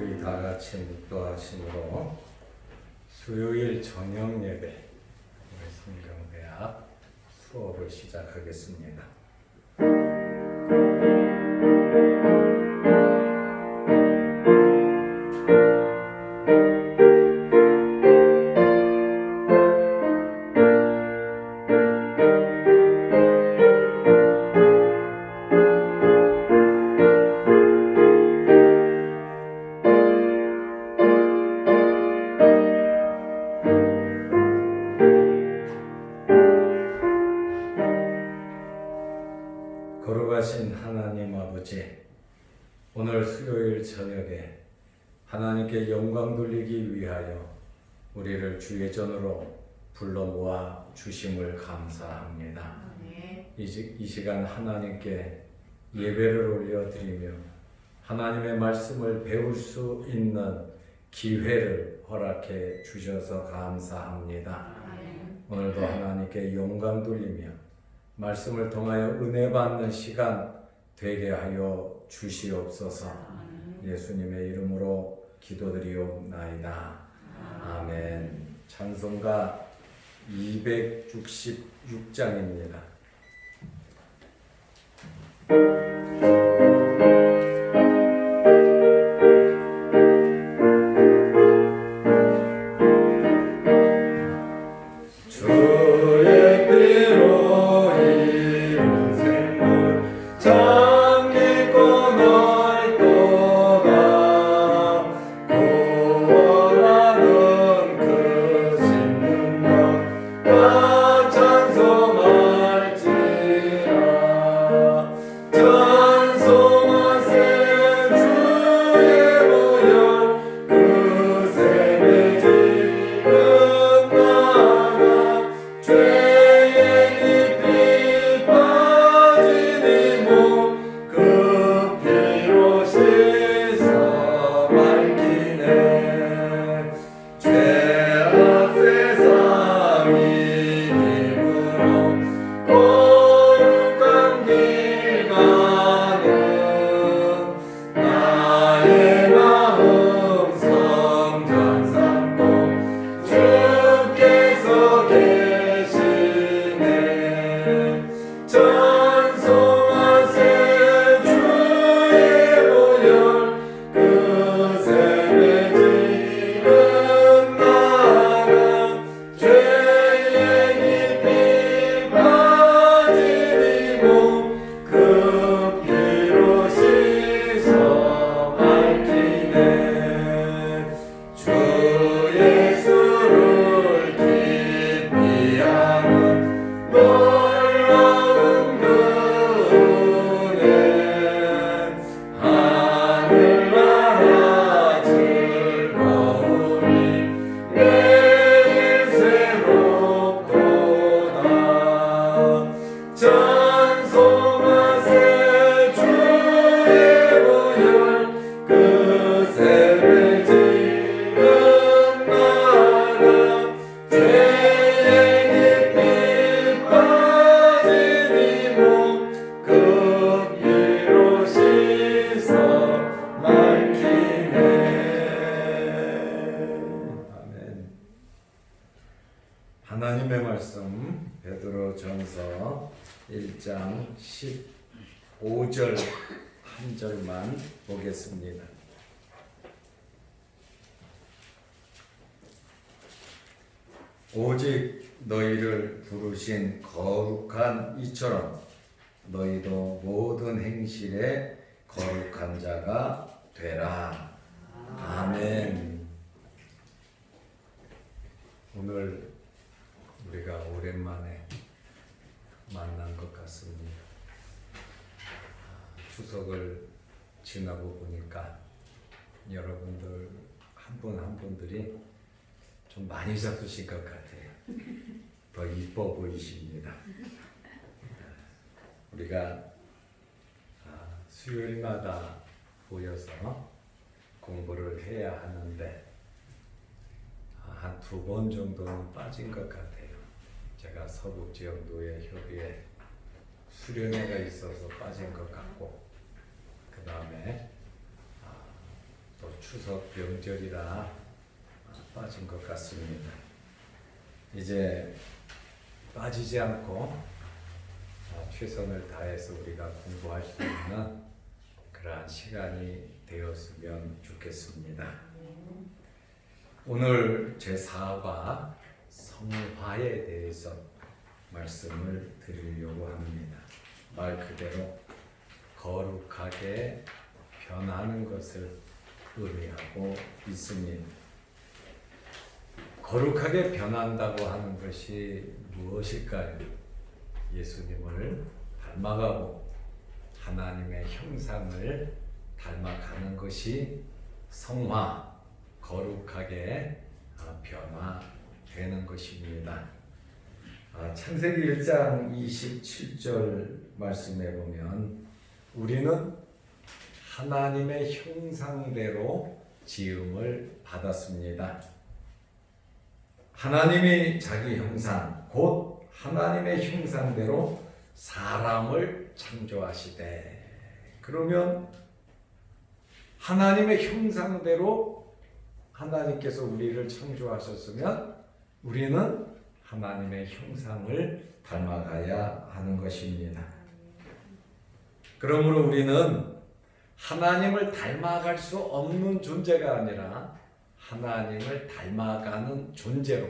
우리 다 같이 묵도하심으로 수요일 저녁 예배 우리 성경대학 수업을 시작하겠습니다. 거룩하신 하나님 아버지, 오늘 수요일 저녁에 하나님께 영광 돌리기 위하여 우리를 주의 전으로 불러 모아 주심을 감사합니다. 이 시간 하나님께 예배를 올려드리며 하나님의 말씀을 배울 수 있는 기회를 허락해 주셔서 감사합니다. 오늘도 하나님께 영광 돌리며 말씀을 통하여 은혜 받는 시간 되게 하여 주시옵소서. 예수님의 이름으로 기도드리옵나이다. 아멘. 찬송가 266장입니다. 하나님의 말씀 베드로전서 1장 15절 한 절만 보겠습니다. 오직 너희를 부르신 거룩한 이처럼 너희도 모든 행실에 거룩한 자가 되라. 아멘. 오늘 우리가 오랜만에 만난 것 같습니다. 추석을 지나고 보니까 여러분들 한 분 한 분들이 좀 많이 잡수신 것 같아요. 더 이뻐 보이십니다. 우리가 수요일마다 모여서 공부를 해야 하는데 한 2번 정도는 빠진 것 같아요. 제가 서북지역노예협의회 수련회가 있어서 빠진 것 같고, 그 다음에 또 추석 명절이라 빠진 것 같습니다. 이제 빠지지 않고 최선을 다해서 우리가 공부할 수 있는 그러한 시간이 되었으면 좋겠습니다. 오늘 제4화 성화에 대해서 말씀을 드리려고 합니다. 말 그대로 거룩하게 변하는 것을 의미하고 있습니다. 거룩하게 변한다고 하는 것이 무엇일까요? 예수님을 닮아가고 하나님의 형상을 닮아가는 것이 성화, 거룩하게 변화되는 것입니다. 창세기 1장 27절 말씀에 보면 우리는 하나님의 형상대로 지음을 받았습니다. 하나님이 자기 형상, 곧 하나님의 형상대로 사람을 창조하시되, 그러면 하나님의 형상대로 하나님께서 우리를 창조하셨으면 우리는 하나님의 형상을 닮아가야 하는 것입니다. 그러므로 우리는 하나님을 닮아갈 수 없는 존재가 아니라 하나님을 닮아가는 존재로,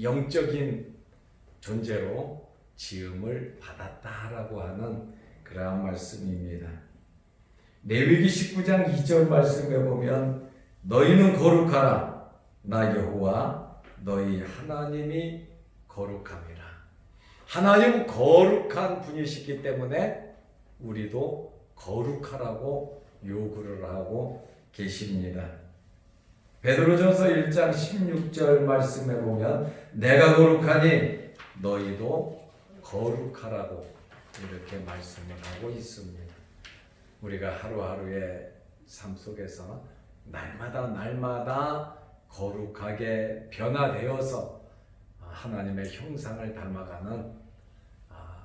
영적인 존재로 지음을 받았다라고 하는 그러한 말씀입니다. 레위기 19장 2절 말씀에 보면 너희는 거룩하라, 나 여호와 너희 하나님이 거룩함이라. 하나님은 거룩한 분이시기 때문에 우리도 거룩하라고 요구를 하고 계십니다. 베드로전서 1장 16절 말씀에 보면 내가 거룩하니 너희도 거룩하라고 이렇게 말씀을 하고 있습니다. 우리가 하루하루의 삶 속에서 날마다 거룩하게 변화되어서 하나님의 형상을 닮아가는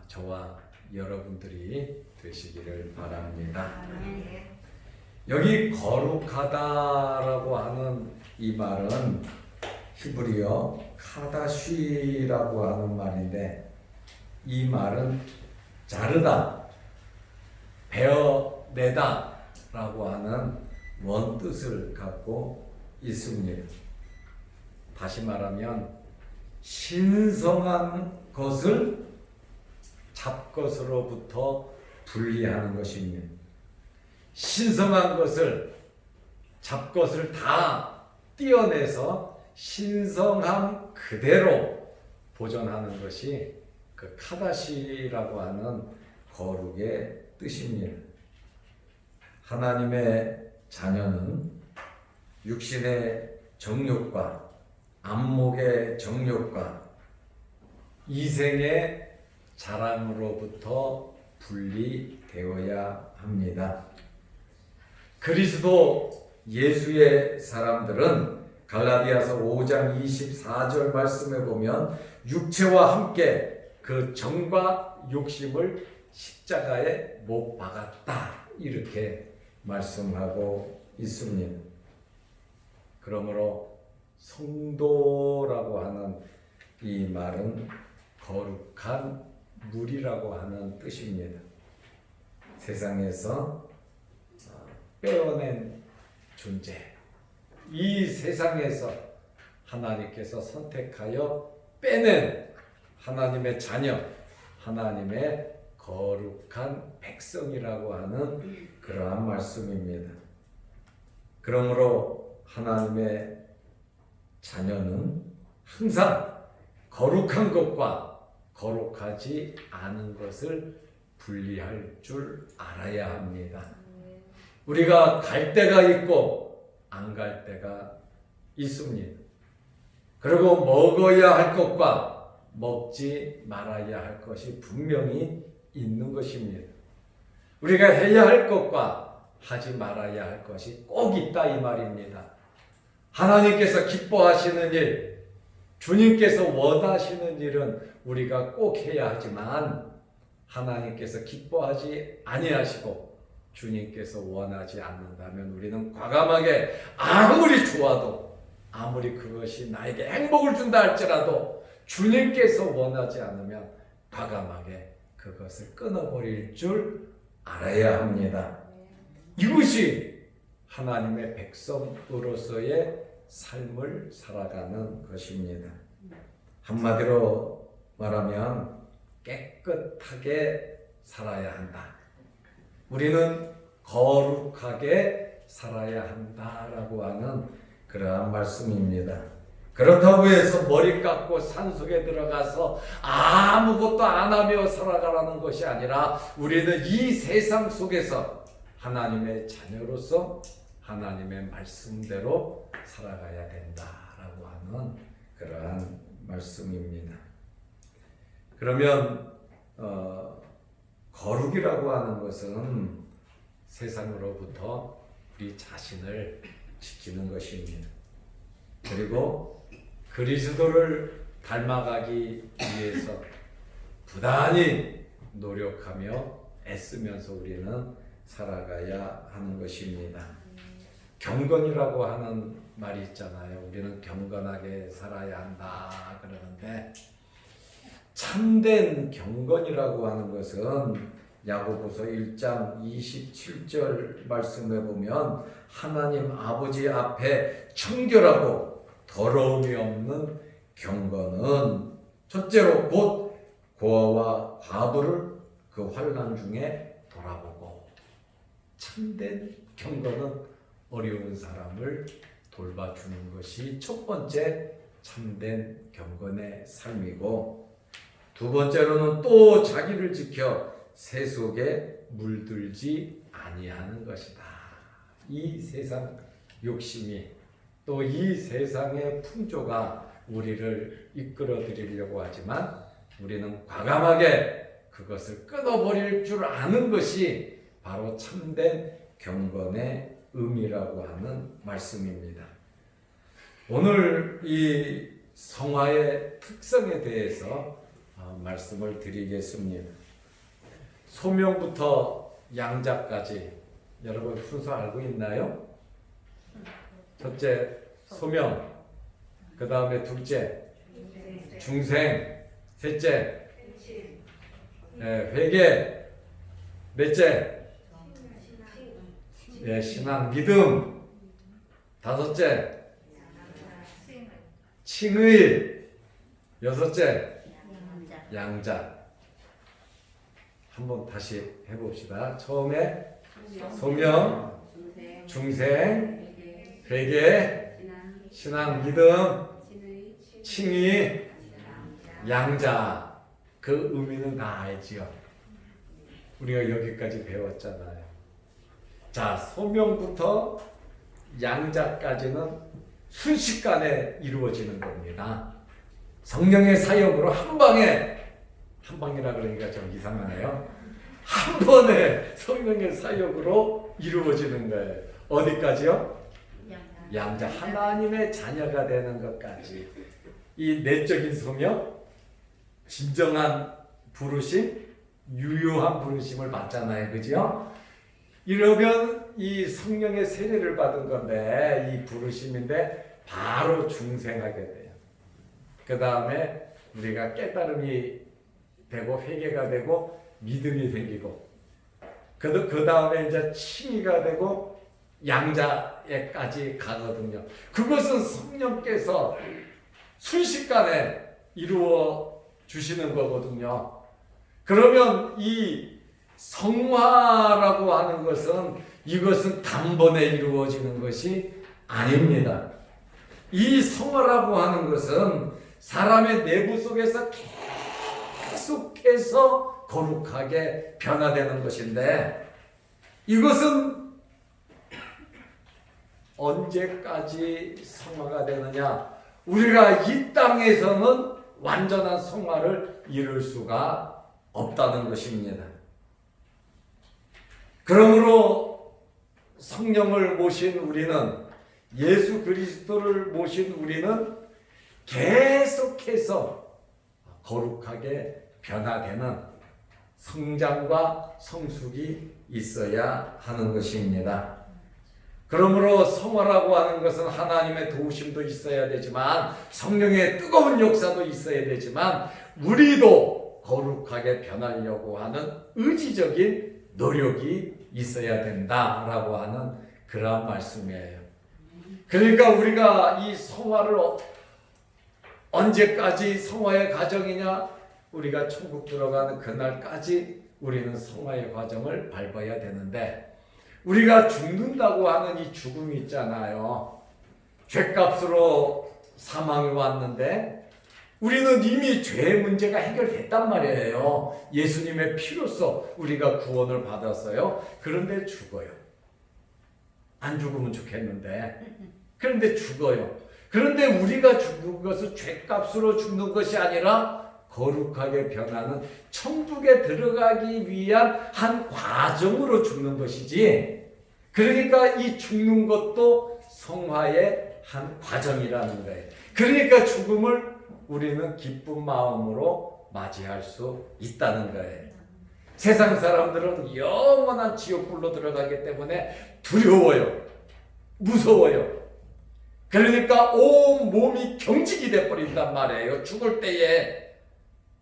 저와 여러분들이 되시기를 바랍니다. 여기 거룩하다라고 하는 이 말은 히브리어 카다쉬라고 하는 말인데, 이 말은 자르다, 베어내다 라고 하는 원뜻을 갖고 있습니다. 다시 말하면 신성한 것을 잡것으로부터 분리하는 것입니다. 신성한 것을, 잡것을 다 떼어내서 신성함 그대로 보존하는 것이 그 카다시라고 하는 거룩의 뜻입니다. 하나님의 자녀는 육신의 정욕과 안목의 정욕과 이생의 자랑으로부터 분리되어야 합니다. 그리스도 예수의 사람들은 갈라디아서 5장 24절 말씀에 보면 육체와 함께 그 정과 욕심을 십자가에 못 박았다, 이렇게 말씀하고 있습니다. 그러므로 성도라고 하는 이 말은 거룩한 물이라고 하는 뜻입니다. 세상에서 빼어낸 존재, 이 세상에서 하나님께서 선택하여 빼낸 하나님의 자녀, 하나님의 거룩한 백성이라고 하는 그러한 말씀입니다. 그러므로 하나님의 자녀는 항상 거룩한 것과 거룩하지 않은 것을 분리할 줄 알아야 합니다. 우리가 갈 때가 있고 안 갈 때가 있습니다. 그리고 먹어야 할 것과 먹지 말아야 할 것이 분명히 있는 것입니다. 우리가 해야 할 것과 하지 말아야 할 것이 꼭 있다, 이 말입니다. 하나님께서 기뻐하시는 일, 주님께서 원하시는 일은 우리가 꼭 해야 하지만 하나님께서 기뻐하지 아니하시고 주님께서 원하지 않는다면 우리는 과감하게 아무리 좋아도 아무리 그것이 나에게 행복을 준다 할지라도 주님께서 원하지 않으면 과감하게 그것을 끊어버릴 줄 알아야 합니다. 이것이 하나님의 백성으로서의 삶을 살아가는 것입니다. 한마디로 말하면 깨끗하게 살아야 한다. 우리는 거룩하게 살아야 한다라고 하는 그러한 말씀입니다. 그렇다고 해서 머리 깎고 산속에 들어가서 아무것도 안 하며 살아가라는 것이 아니라 우리는 이 세상 속에서 하나님의 자녀로서 하나님의 말씀대로 살아가야 된다라고 하는 그러한 말씀입니다. 그러면 거룩이라고 하는 것은 세상으로부터 우리 자신을 지키는 것입니다. 그리고 그리스도를 닮아가기 위해서 부단히 노력하며 애쓰면서 우리는 살아가야 하는 것입니다. 경건이라고 하는 말이 있잖아요. 우리는 경건하게 살아야 한다 그러는데 참된 경건이라고 하는 것은 야고보서 1장 27절 말씀에 보면 하나님 아버지 앞에 청결하고 더러움이 없는 경건은 첫째로 곧 고아와 과부를 그 환난 중에 돌아보고, 참된 경건은 어려운 사람을 돌봐주는 것이 첫 번째 참된 경건의 삶이고, 두 번째로는 또 자기를 지켜 세속에 물들지 아니하는 것이다. 이 세상 욕심이 또 이 세상의 풍조가 우리를 이끌어 드리려고 하지만 우리는 과감하게 그것을 끊어버릴 줄 아는 것이 바로 참된 경건의 의미라고 하는 말씀입니다. 오늘 이 성화의 특성에 대해서 말씀을 드리겠습니다. 소명부터 양자까지 여러분 순서 알고 있나요? 첫째 소명, 그 다음에 둘째 중생, 셋째 회개, 넷째 신앙, 믿음, 다섯째 칭의, 여섯째 양자. 한번 다시 해봅시다. 처음에 소명, 중생, 회개, 신앙, 믿음, 칭의, 양자. 그 의미는 다 알지요. 우리가 여기까지 배웠잖아요. 자, 소명부터 양자까지는 순식간에 이루어지는 겁니다. 성령의 사역으로 한 방이라 그러니까 좀 이상하네요. 한 번에 성령의 사역으로 이루어지는 거예요. 어디까지요? 양자, 하나님의 자녀가 되는 것까지. 이 내적인 소명, 진정한 부르심, 유효한 부르심을 받잖아요. 그죠? 이러면 이 성령의 세례를 받은 건데, 이 부르심인데 바로 중생하게 돼요. 그 다음에 우리가 깨달음이 되고 회개가 되고 믿음이 생기고, 그 다음에 이제 칭의가 되고 양자에까지 가거든요. 그것은 성령께서 순식간에 이루어 주시는 거거든요. 그러면 이 성화라고 하는 것은 이것은 단번에 이루어지는 것이 아닙니다. 이 성화라고 하는 것은 사람의 내부 속에서 계속해서 거룩하게 변화되는 것인데, 이것은 언제까지 성화가 되느냐? 우리가 이 땅에서는 완전한 성화를 이룰 수가 없다는 것입니다. 그러므로 성령을 모신 우리는, 예수 그리스도를 모신 우리는 계속해서 거룩하게 변화되는 성장과 성숙이 있어야 하는 것입니다. 그러므로 성화라고 하는 것은 하나님의 도우심도 있어야 되지만 성령의 뜨거운 역사도 있어야 되지만 우리도 거룩하게 변하려고 하는 의지적인 노력이 있어야 된다라고 하는 그러한 말씀이에요. 그러니까 우리가 이 성화를 언제까지 성화의 과정이냐? 우리가 천국 들어가는 그날까지 우리는 성화의 과정을 밟아야 되는데 우리가 죽는다고 하는 이 죽음이 있잖아요. 죄값으로 사망이 왔는데 우리는 이미 죄의 문제가 해결됐단 말이에요. 예수님의 피로써 우리가 구원을 받았어요. 그런데 죽어요. 안 죽으면 좋겠는데 그런데 죽어요. 그런데 우리가 죽는 것은 죄값으로 죽는 것이 아니라 거룩하게 변하는 천국에 들어가기 위한 한 과정으로 죽는 것이지. 그러니까 이 죽는 것도 성화의 한 과정이라는 거예요. 그러니까 죽음을 우리는 기쁜 마음으로 맞이할 수 있다는 거예요. 세상 사람들은 영원한 지옥불로 들어가기 때문에 두려워요. 무서워요. 그러니까 온 몸이 경직이 돼버린단 말이에요. 죽을 때에.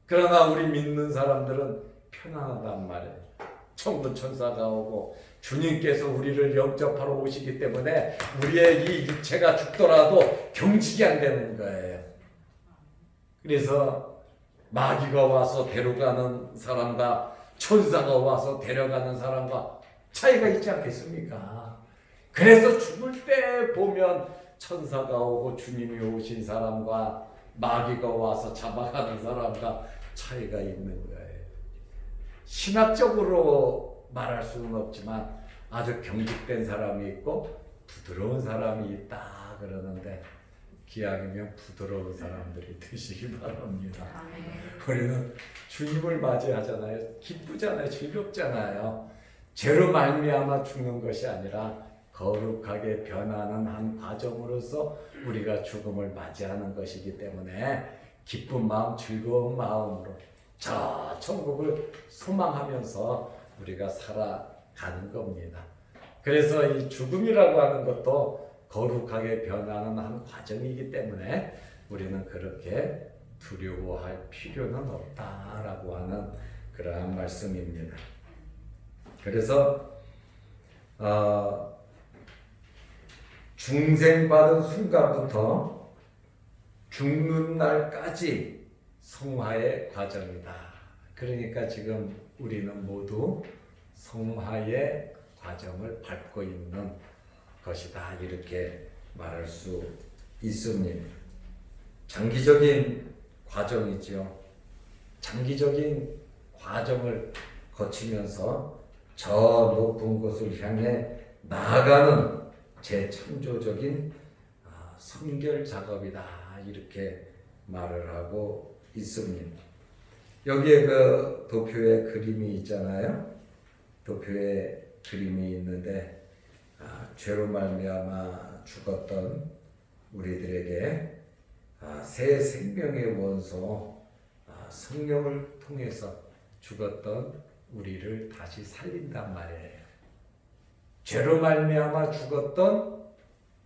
그러나 우리 믿는 사람들은 편안하단 말이에요. 천군 천사가 오고 주님께서 우리를 영접하러 오시기 때문에 우리의 이 육체가 죽더라도 경직이 안 되는 거예요. 그래서 마귀가 와서 데려가는 사람과 천사가 와서 데려가는 사람과 차이가 있지 않겠습니까? 그래서 죽을 때 보면 천사가 오고 주님이 오신 사람과 마귀가 와서 잡아가는 사람과 차이가 있는 거예요. 신학적으로 말할 수는 없지만 아주 경직된 사람이 있고 부드러운 사람이 있다 그러는데 기왕이면 부드러운 사람들이 되시기 바랍니다. 우리는 주님을 맞이하잖아요. 기쁘잖아요. 즐겁잖아요. 죄로 말미암아 죽는 것이 아니라 거룩하게 변하는 한 과정으로서 우리가 죽음을 맞이하는 것이기 때문에 기쁜 마음, 즐거운 마음으로 저 천국을 소망하면서 우리가 살아가는 겁니다. 그래서 이 죽음이라고 하는 것도 거룩하게 변하는 한 과정이기 때문에 우리는 그렇게 두려워할 필요는 없다라고 하는 그러한 말씀입니다. 그래서 중생받은 순간부터 죽는 날까지 성화의 과정이다. 그러니까 지금 우리는 모두 성화의 과정을 밟고 있는 것이다. 이렇게 말할 수 있습니다. 장기적인 과정이죠. 장기적인 과정을 거치면서 저 높은 곳을 향해 나아가는 재창조적인 성결 작업이다. 이렇게 말을 하고 있습니다. 여기에 그 도표에 그림이 있잖아요. 도표에 그림이 있는데 죄로 말미암아 죽었던 우리들에게 새 생명의 원소 성령을 통해서 죽었던 우리를 다시 살린단 말이에요. 죄로 말미암아 죽었던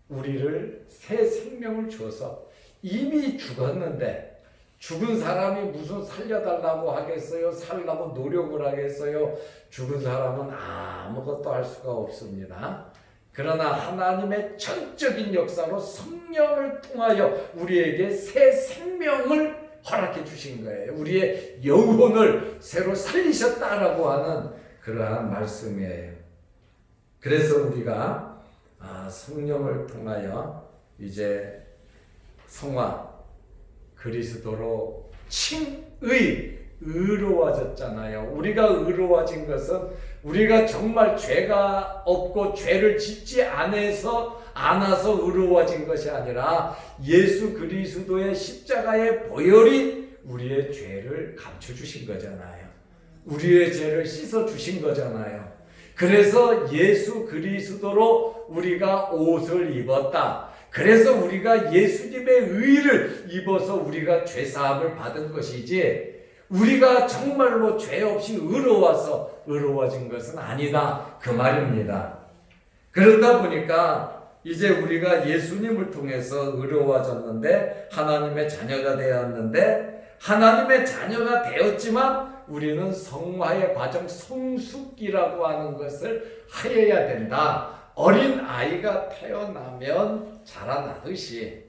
우리를 새 생명을 줘서 이미 죽었는데 죽은 사람이 무슨 살려달라고 하겠어요? 살려고 노력을 하겠어요? 죽은 사람은 아무것도 할 수가 없습니다. 그러나 하나님의 전적인 역사로 성령을 통하여 우리에게 새 생명을 허락해 주신 거예요. 우리의 영혼을 새로 살리셨다라고 하는 그러한 말씀이에요. 그래서 우리가 성령을 통하여 이제 성화, 그리스도로 칭의, 의로워졌잖아요. 우리가 의로워진 것은 우리가 정말 죄가 없고 죄를 짓지 않아서 의로워진 것이 아니라 예수 그리스도의 십자가의 보혈이 우리의 죄를 감춰주신 거잖아요. 우리의 죄를 씻어주신 거잖아요. 그래서 예수 그리스도로 우리가 옷을 입었다. 그래서 우리가 예수님의 의를 입어서 우리가 죄사함을 받은 것이지 우리가 정말로 죄 없이 의로워서 의로워진 것은 아니다. 그 말입니다. 그러다 보니까 이제 우리가 예수님을 통해서 의로워졌는데 하나님의 자녀가 되었는데 하나님의 자녀가 되었지만 우리는 성화의 과정, 성숙기라고 하는 것을 하여야 된다. 어린 아이가 태어나면 자라나듯이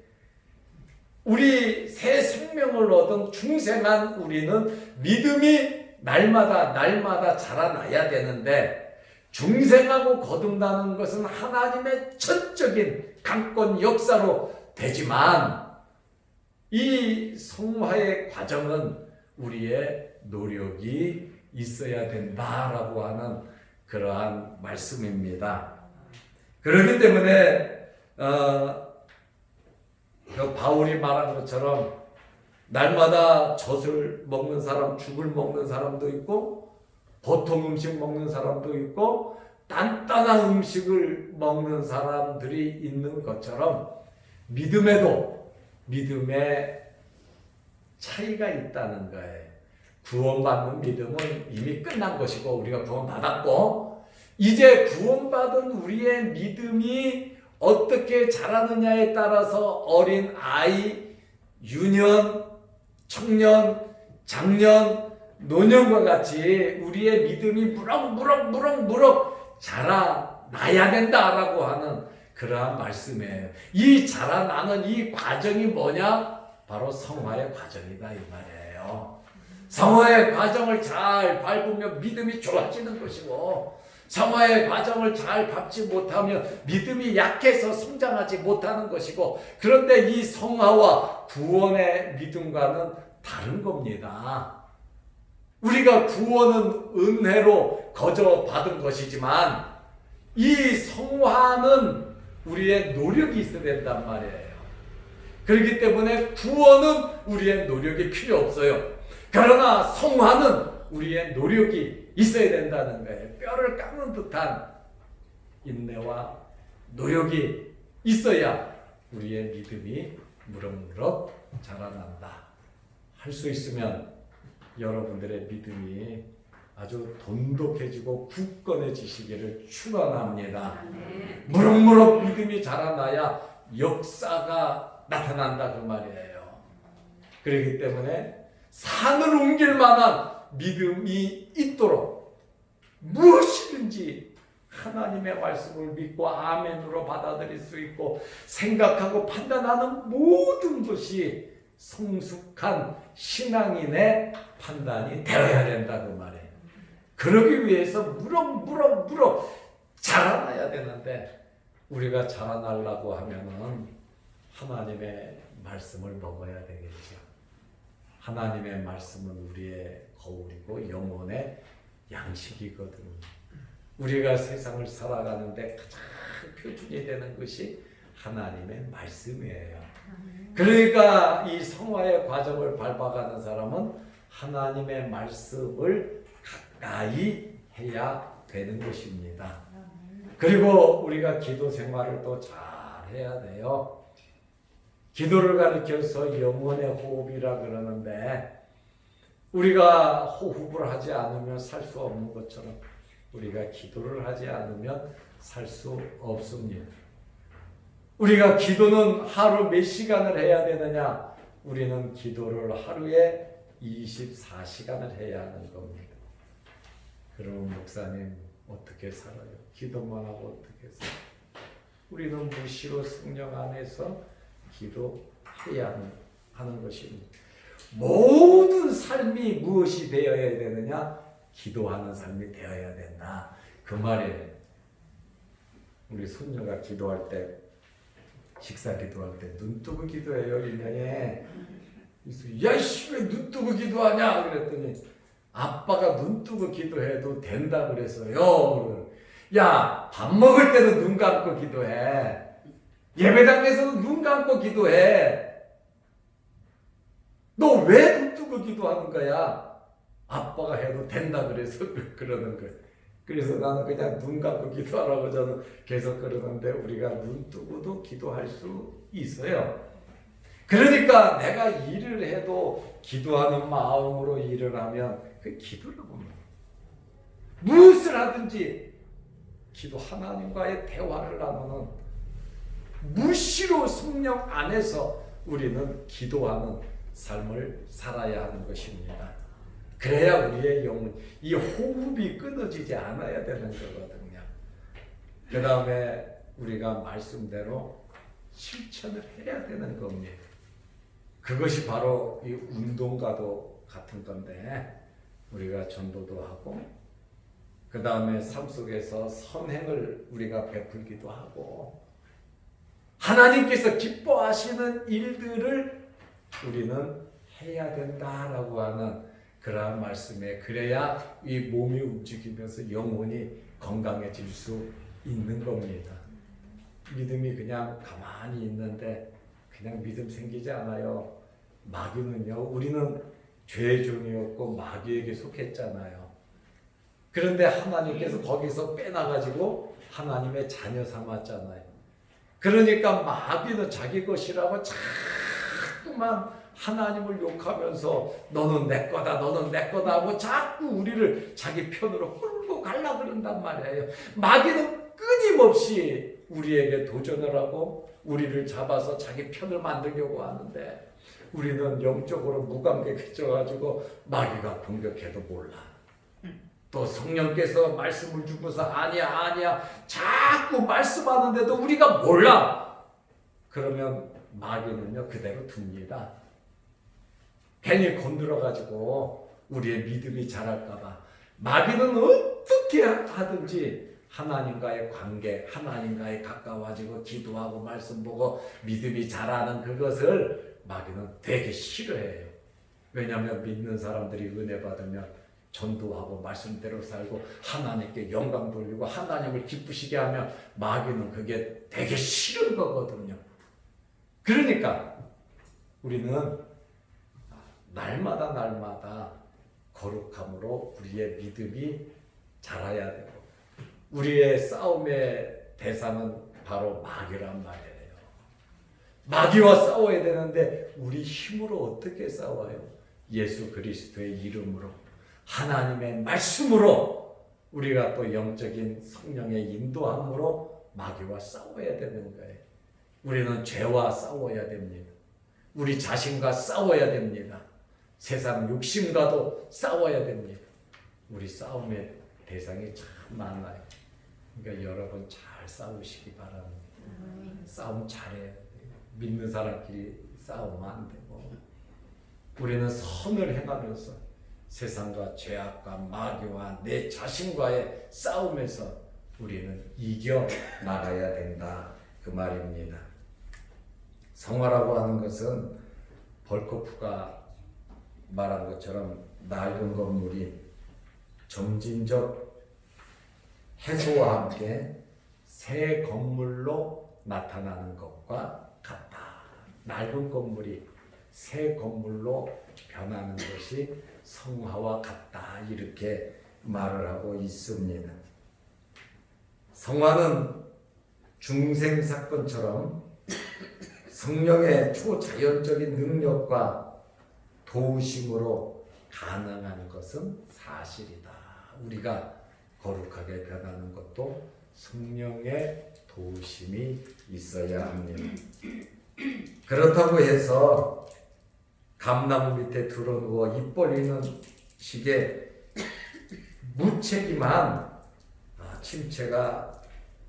우리 새 생명을 얻은 중생한 우리는 믿음이 날마다 자라나야 되는데 중생하고 거듭나는 것은 하나님의 전적인 강권 역사로 되지만 이 성화의 과정은 우리의 노력이 있어야 된다라고 하는 그러한 말씀입니다. 그렇기 때문에 바울이 말한 것처럼 날마다 젖을 먹는 사람, 죽을 먹는 사람도 있고 보통 음식 먹는 사람도 있고 단단한 음식을 먹는 사람들이 있는 것처럼 믿음에도 믿음의 차이가 있다는 거예요. 구원받는 믿음은 이미 끝난 것이고 우리가 구원받았고 이제 구원받은 우리의 믿음이 어떻게 자라느냐에 따라서 어린 아이, 유년, 청년, 장년, 노년과 같이 우리의 믿음이 무럭무럭 자라나야 된다라고 하는 그러한 말씀이에요. 이 자라나는 이 과정이 뭐냐? 바로 성화의 과정이다 이 말이에요. 성화의 과정을 잘 밟으면 믿음이 좋아지는 것이고 성화의 과정을 잘 밟지 못하면 믿음이 약해서 성장하지 못하는 것이고 그런데 이 성화와 구원의 믿음과는 다른 겁니다. 우리가 구원은 은혜로 거저 받은 것이지만 이 성화는 우리의 노력이 있어야 된단 말이에요. 그렇기 때문에 구원은 우리의 노력이 필요 없어요. 그러나 성화는 우리의 노력이 있어야 된다는 거예요. 뼈를 깎는 듯한 인내와 노력이 있어야 우리의 믿음이 무럭무럭 자라난다. 할 수 있으면 여러분들의 믿음이 아주 돈독해지고 굳건해지시기를 축원합니다. 무럭무럭 믿음이 자라나야 역사가 나타난다 그 말이에요. 그렇기 때문에 산을 옮길 만한 믿음이 있도록 무엇이든지 하나님의 말씀을 믿고 아멘으로 받아들일 수 있고 생각하고 판단하는 모든 것이 성숙한 신앙인의 판단이 되어야 된다 그 말이에요. 그러기 위해서 무럭 자라나야 되는데 우리가 자라나려고 하면은 하나님의 말씀을 먹어야 되겠죠. 하나님의 말씀은 우리의 거울이고 영혼의 양식이거든요. 우리가 세상을 살아가는데 가장 표준이 되는 것이 하나님의 말씀이에요. 그러니까 이 성화의 과정을 밟아가는 사람은 하나님의 말씀을 가까이 해야 되는 것입니다. 그리고 우리가 기도 생활을 또 잘 해야 돼요. 기도를 가리켜서 영혼의 호흡이라 그러는데 우리가 호흡을 하지 않으면 살 수 없는 것처럼 우리가 기도를 하지 않으면 살 수 없습니다. 우리가 기도는 하루 몇 시간을 해야 되느냐? 우리는 기도를 하루에 24시간을 해야 하는 겁니다. 그럼 목사님 어떻게 살아요? 기도만 하고 어떻게 살아요? 우리는 무시로 성령 안에서 기도해야 하는 것입니다. 모든 삶이 무엇이 되어야 되느냐? 기도하는 삶이 되어야 된다. 그 말이에요. 우리 손녀가 기도할 때 식사 기도할 때 눈 뜨고 기도해요. 1년에. 야씨 왜 눈 뜨고 기도하냐? 그랬더니 아빠가 눈 뜨고 기도해도 된다 그랬어요. 야, 밥 먹을 때도 눈 감고 기도해. 예배당에서도 눈 감고 기도해. 너 왜 눈 뜨고 기도하는 거야? 아빠가 해도 된다 그래서 그러는 거예요. 그래서 나는 그냥 눈 감고 기도하라고 저는 계속 그러는데 우리가 눈 뜨고도 기도할 수 있어요. 그러니까 내가 일을 해도 기도하는 마음으로 일을 하면 그 기도라고 합니다. 무엇을 하든지 기도, 하나님과의 대화를 나누는, 무시로 성령 안에서 우리는 기도하는 삶을 살아야 하는 것입니다. 그래야 우리의 영혼, 이 호흡이 끊어지지 않아야 되는 거거든요. 그 다음에 우리가 말씀대로 실천을 해야 되는 겁니다. 그것이 바로 이 운동과도 같은 건데, 우리가 전도도 하고 그 다음에 삶 속에서 선행을 우리가 베풀기도 하고, 하나님께서 기뻐하시는 일들을 우리는 해야 된다라고 하는 그러한 말씀에, 그래야 이 몸이 움직이면서 영혼이 건강해질 수 있는 겁니다. 믿음이 그냥 가만히 있는데 그냥 믿음 생기지 않아요. 마귀는요, 우리는 죄의 종이었고 마귀에게 속했잖아요. 그런데 하나님께서 거기서 빼놔가지고 하나님의 자녀 삼았잖아요. 그러니까 마귀는 자기 것이라고 자꾸만 하나님을 욕하면서 너는 내 거다, 너는 내 거다 하고 자꾸 우리를 자기 편으로 끌고 가려고 그런단 말이에요. 마귀는 끊임없이 우리에게 도전을 하고 우리를 잡아서 자기 편을 만들려고 하는데, 우리는 영적으로 무감각해져가지고 마귀가 공격해도 몰라. 또 성령께서 말씀을 주고서 아니야 자꾸 말씀하는데도 우리가 몰라. 그러면 마귀는요 그대로 둡니다. 괜히 건드려가지고 우리의 믿음이 자랄까봐. 마귀는 어떻게 하든지 하나님과의 관계, 하나님과의 가까워지고 기도하고 말씀 보고 믿음이 자라는 그것을 마귀는 되게 싫어해요. 왜냐하면 믿는 사람들이 은혜 받으면 전도하고 말씀대로 살고 하나님께 영광 돌리고 하나님을 기쁘시게 하면 마귀는 그게 되게 싫은 거거든요. 그러니까 우리는 날마다 거룩함으로 우리의 믿음이 자라야 되고, 우리의 싸움의 대상은 바로 마귀란 말이에요. 마귀와 싸워야 되는데 우리 힘으로 어떻게 싸워요? 예수 그리스도의 이름으로, 하나님의 말씀으로, 우리가 또 영적인 성령의 인도함으로 마귀와 싸워야 되는 거예요. 우리는 죄와 싸워야 됩니다. 우리 자신과 싸워야 됩니다. 세상 욕심과도 싸워야 됩니다. 우리 싸움의 대상이 참 많아요. 그러니까 여러분 잘 싸우시기 바랍니다. 싸움 잘해야 돼요. 믿는 사람끼리 싸우면 안 되고, 우리는 선을 행하면서 세상과 죄악과 마귀와 내 자신과의 싸움에서 우리는 이겨 나가야 된다, 그 말입니다. 성화라고 하는 것은 벌코프가 말한 것처럼 낡은 건물이 점진적 해소와 함께 새 건물로 나타나는 것과 같다. 낡은 건물이 새 건물로 변하는 것이 성화와 같다, 이렇게 말을 하고 있습니다. 성화는 중생사건처럼 성령의 초자연적인 능력과 도우심으로 가능한 것은 사실이다. 우리가 거룩하게 변하는 것도 성령의 도우심이 있어야 합니다. 그렇다고 해서 감나무 밑에 드러누워 입 벌리는 식의 무책임한 침체가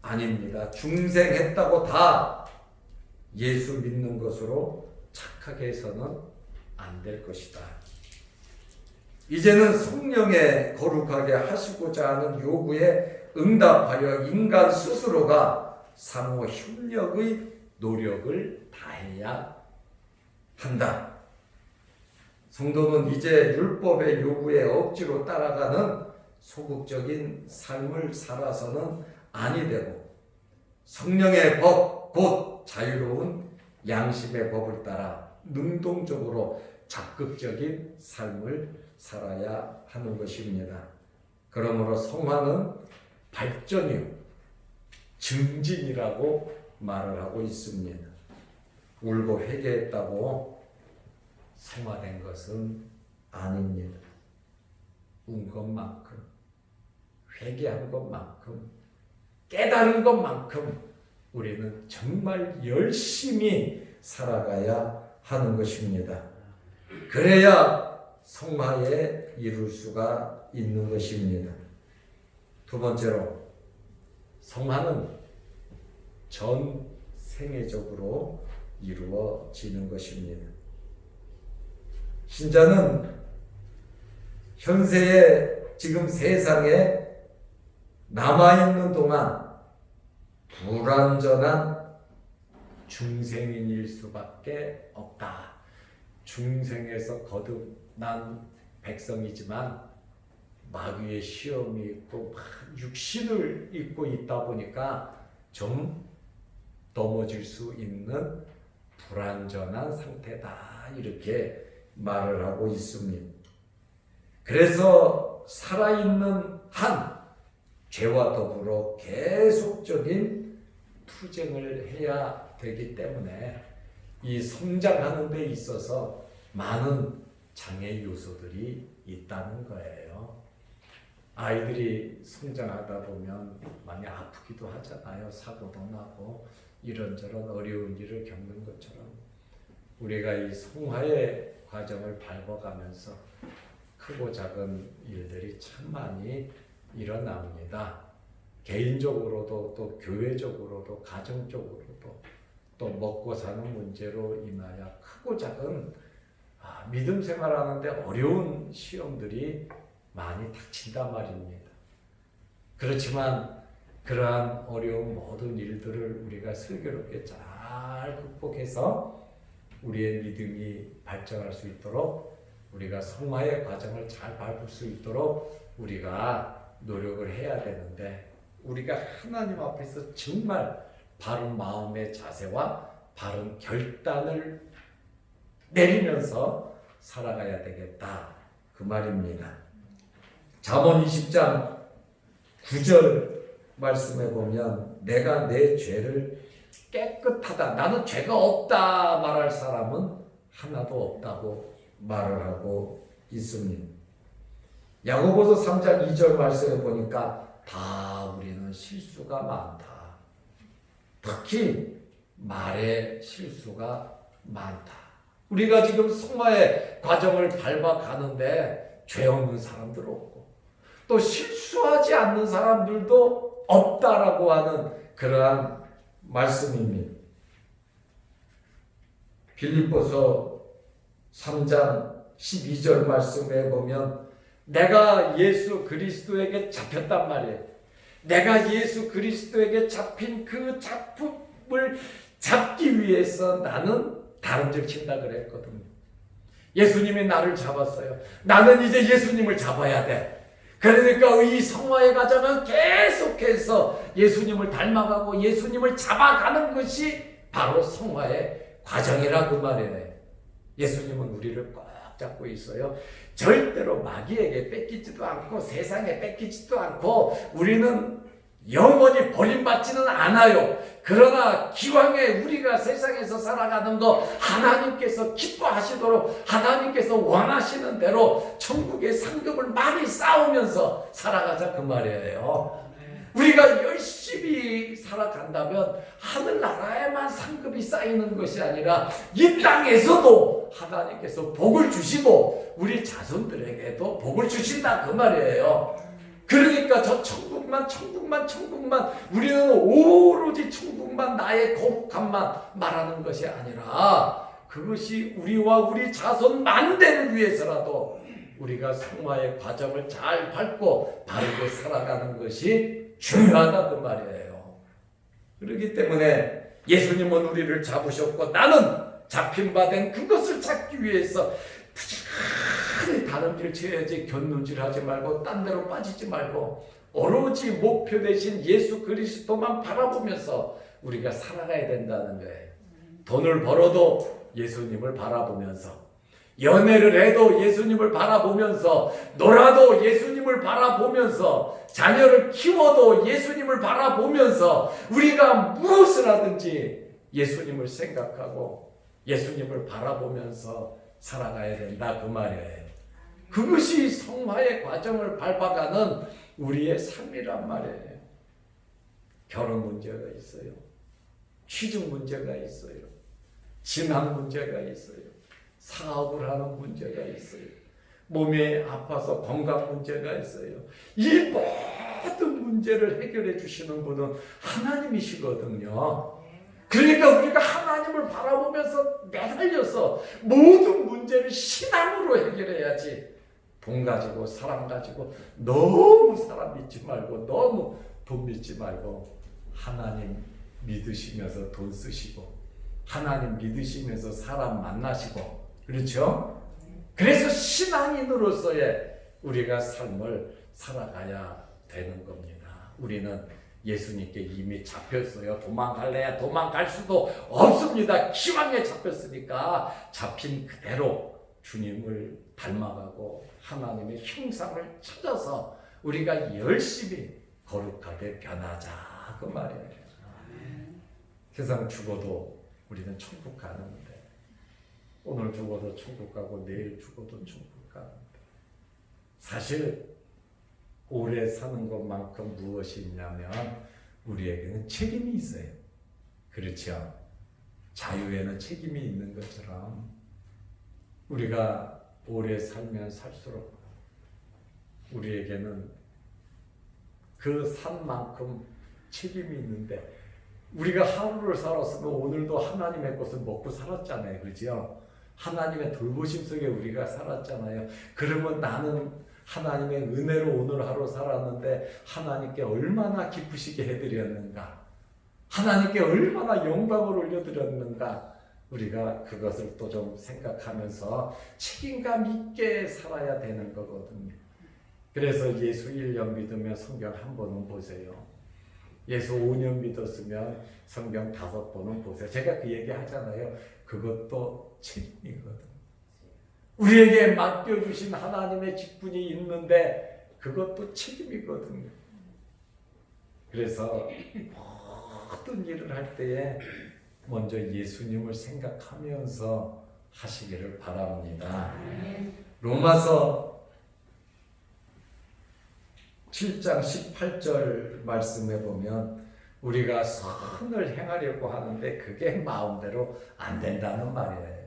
아닙니다. 중생했다고 다 예수 믿는 것으로 착하게 해서는 안 될 것이다. 이제는 성령의 거룩하게 하시고자 하는 요구에 응답하여 인간 스스로가 상호 협력의 노력을 다해야 한다. 성도는 이제 율법의 요구에 억지로 따라가는 소극적인 삶을 살아서는 아니 되고, 성령의 법, 곧 자유로운 양심의 법을 따라 능동적으로 적극적인 삶을 살아야 하는 것입니다. 그러므로 성화는 발전이요, 증진이라고 말을 하고 있습니다. 울고 회개했다고 성화된 것은 아닙니다. 운 것만큼, 회개한 것만큼, 깨달은 것만큼 우리는 정말 열심히 살아가야 하는 것입니다. 그래야 성화에 이룰 수가 있는 것입니다. 두 번째로, 성화는 전 생애적으로 이루어지는 것입니다. 신자는 현세에 지금 세상에 남아있는 동안 불완전한 중생인일 수밖에 없다. 중생에서 거듭난 백성이지만 마귀의 시험이 있고 육신을 입고 있다 보니까 좀 넘어질 수 있는 불완전한 상태다, 이렇게 말을 하고 있습니다. 그래서 살아있는 한 죄와 더불어 계속적인 투쟁을 해야 되기 때문에 이 성장하는 데 있어서 많은 장애 요소들이 있다는 거예요. 아이들이 성장하다 보면 많이 아프기도 하잖아요. 사고도 나고 이런저런 어려운 일을 겪는 것처럼 우리가 이 성화의 과정을 밟아가면서 크고 작은 일들이 참 많이 일어납니다. 개인적으로도 또 교회적으로도 가정적으로도 또 먹고 사는 문제로 인하여 크고 작은 믿음 생활하는데 어려운 시험들이 많이 닥친단 말입니다. 그렇지만 그러한 어려운 모든 일들을 우리가 슬기롭게 잘 극복해서 우리의 믿음이 발전할 수 있도록, 우리가 성화의 과정을 잘 밟을 수 있도록 우리가 노력을 해야 되는데, 우리가 하나님 앞에서 정말 바른 마음의 자세와 바른 결단을 내리면서 살아가야 되겠다, 그 말입니다. 잠언 20장 9절 말씀에 보면 내가 내 죄를 깨끗하다, 나는 죄가 없다 말할 사람은 하나도 없다고 말을 하고 있습니다. 야고보서 3장 2절 말씀에 보니까 다 우리는 실수가 많다. 특히 말에 실수가 많다. 우리가 지금 성화의 과정을 밟아가는데 죄 없는 사람들 없고 또 실수하지 않는 사람들도 없다라고 하는 그러한 말씀입니다. 빌립보서 3장 12절 말씀에 보면 내가 예수 그리스도에게 잡혔단 말이에요. 내가 예수 그리스도에게 잡힌 그 작품을 잡기 위해서 나는 다름질 친다 그랬거든요. 예수님이 나를 잡았어요. 나는 이제 예수님을 잡아야 돼. 그러니까 이 성화의 과정은 계속해서 예수님을 닮아가고 예수님을 잡아가는 것이 바로 성화의 과정이라고 말이에요. 예수님은 우리를 꼭 잡고 있어요. 절대로 마귀에게 뺏기지도 않고 세상에 뺏기지도 않고 우리는 영원히 버림받지는 않아요. 그러나 기왕에 우리가 세상에서 살아가는 거 하나님께서 기뻐하시도록 하나님께서 원하시는 대로 천국의 상급을 많이 쌓으면서 살아가자, 그 말이에요. 우리가 열심히 살아간다면 하늘나라에만 상급이 쌓이는 것이 아니라 이 땅에서도 하나님께서 복을 주시고 우리 자손들에게도 복을 주신다, 그 말이에요. 그러니까 저 천국만 우리는 오로지 천국만 나의 거룩함만 말하는 것이 아니라 그것이 우리와 우리 자손 만대를 위해서라도 우리가 성화의 과정을 잘 밟고 바르게 살아가는 것이 중요하다, 그 말이에요. 그렇기 때문에 예수님은 우리를 잡으셨고 나는 잡힌 바 된 그것을 찾기 위해서 부지런히 다름질 쳐야지, 곁눈질하지 말고 딴 데로 빠지지 말고 오로지 목표 대신 예수 그리스도만 바라보면서 우리가 살아가야 된다는 거예요. 돈을 벌어도 예수님을 바라보면서, 연애를 해도 예수님을 바라보면서, 놀아도 예수님을 바라보면서, 자녀를 키워도 예수님을 바라보면서 우리가 무엇을 하든지 예수님을 생각하고 예수님을 바라보면서 살아가야 된다 그 말이에요. 그것이 성화의 과정을 밟아가는 우리의 삶이란 말이에요. 결혼 문제가 있어요. 취직 문제가 있어요. 진학 문제가 있어요. 사업을 하는 문제가 있어요. 몸이 아파서 건강 문제가 있어요. 이 모든 문제를 해결해 주시는 분은 하나님이시거든요. 그러니까 우리가 하나님을 바라보면서 매달려서 모든 문제를 신앙으로 해결해야지. 돈 가지고 사람 가지고 너무 사람 믿지 말고 너무 돈 믿지 말고 하나님 믿으시면서 돈 쓰시고 하나님 믿으시면서 사람 만나시고 그렇죠? 그래서 신앙인으로서의 우리가 삶을 살아가야 되는 겁니다. 우리는 예수님께 이미 잡혔어요. 도망갈래야 도망갈 수도 없습니다. 기왕에 잡혔으니까 잡힌 그대로 주님을 닮아가고 하나님의 형상을 찾아서 우리가 열심히 거룩하게 변하자 그 말이에요. 세상 죽어도 우리는 천국 가는데 오늘 죽어도 천국 가고 내일 죽어도 천국 가는데 사실 오래 사는 것만큼 무엇이 있냐면 우리에게는 책임이 있어요. 그렇죠? 자유에는 책임이 있는 것처럼 우리가 오래 살면 살수록 우리에게는 그 산만큼 책임이 있는데 우리가 하루를 살았으면 오늘도 하나님의 것을 먹고 살았잖아요. 그렇죠? 하나님의 돌보심 속에 우리가 살았잖아요. 그러면 나는 하나님의 은혜로 오늘 하루 살았는데 하나님께 얼마나 기쁘시게 해드렸는가, 하나님께 얼마나 영광을 올려드렸는가, 우리가 그것을 또 좀 생각하면서 책임감 있게 살아야 되는 거거든요. 그래서 예수 1년 믿으면 성경 한 번은 보세요. 예수 5년 믿었으면 성경 5번은 보세요. 제가 그 얘기 하잖아요. 그것도 책임이거든요. 우리에게 맡겨주신 하나님의 직분이 있는데 그것도 책임이거든요. 그래서 모든 일을 할 때에 먼저 예수님을 생각하면서 하시기를 바랍니다. 로마서 7장 18절 말씀해 보면 우리가 선을 행하려고 하는데 그게 마음대로 안 된다는 말이에요.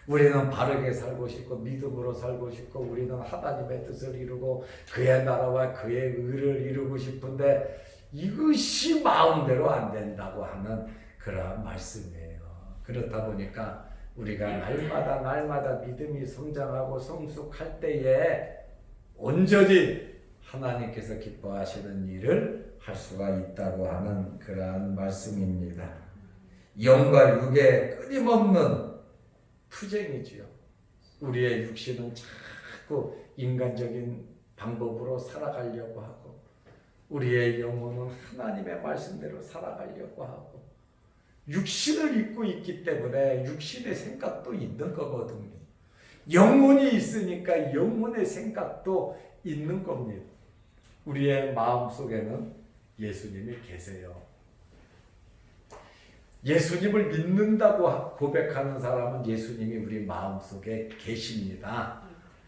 우리는 바르게 살고 싶고 믿음으로 살고 싶고 우리는 하나님의 뜻을 이루고 그의 나라와 그의 의를 이루고 싶은데 이것이 마음대로 안 된다고 하는 그러한 말씀이에요. 그렇다 보니까 우리가 날마다 믿음이 성장하고 성숙할 때에 온전히 하나님께서 기뻐하시는 일을 할 수가 있다고 하는 그러한 말씀입니다. 영과 육의 끊임없는 투쟁이지요. 우리의 육신은 자꾸 인간적인 방법으로 살아가려고 하고 우리의 영혼은 하나님의 말씀대로 살아가려고 하고 육신을 입고 있기 때문에 육신의 생각도 있는 거거든요. 영혼이 있으니까 영혼의 생각도 있는 겁니다. 우리의 마음속에는 예수님이 계세요. 예수님을 믿는다고 고백하는 사람은 예수님이 우리 마음속에 계십니다.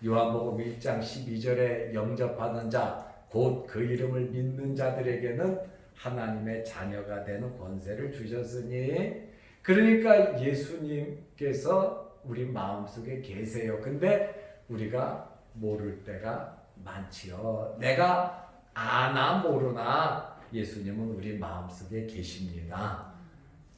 요한복음 1장 12절에 영접하는 자, 곧 그 이름을 믿는 자들에게는 하나님의 자녀가 되는 권세를 주셨으니, 그러니까 예수님께서 우리 마음속에 계세요. 근데 우리가 모를 때가 많지요. 내가 아나 모르나 예수님은 우리 마음속에 계십니다.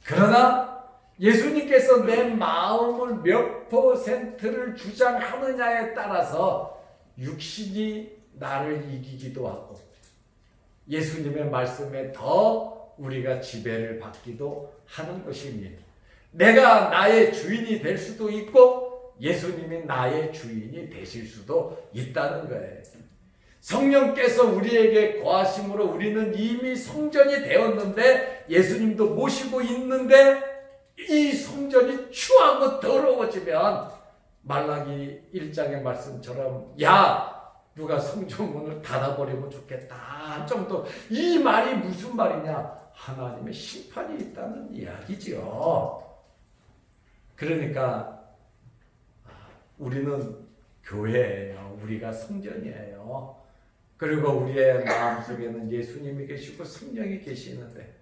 그러나 예수님께서 내 마음을 몇 %를 주장하느냐에 따라서 육신이 나를 이기기도 하고 예수님의 말씀에 더 우리가 지배를 받기도 하는 것입니다. 내가 나의 주인이 될 수도 있고 예수님이 나의 주인이 되실 수도 있다는 거예요. 성령께서 우리에게 거하심으로 우리는 이미 성전이 되었는데 예수님도 모시고 있는데 이 성전이 추하고 더러워지면 말라기 1장의 말씀처럼 야 누가 성전 문을 닫아버리면 좋겠다 한 정도. 이 말이 무슨 말이냐? 하나님의 심판이 있다는 이야기지요. 그러니까 우리는 교회예요. 우리가 성전이에요. 그리고 우리의 마음속에는 예수님이 계시고 성령이 계시는데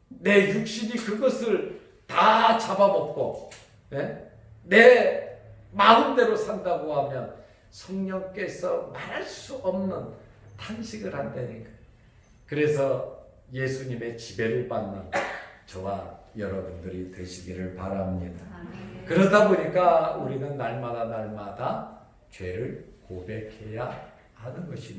내 육신이 그것을 다 잡아먹고 내 마음대로 산다고 하면 성령께서 말할 수 없는 탄식을 한다니까. 그래서 예수님의 지배를 받는 저와 여러분들이 되시기를 바랍니다. 그러다 보니까 우리는 날마다 죄를 고백해야 하는 것입니다.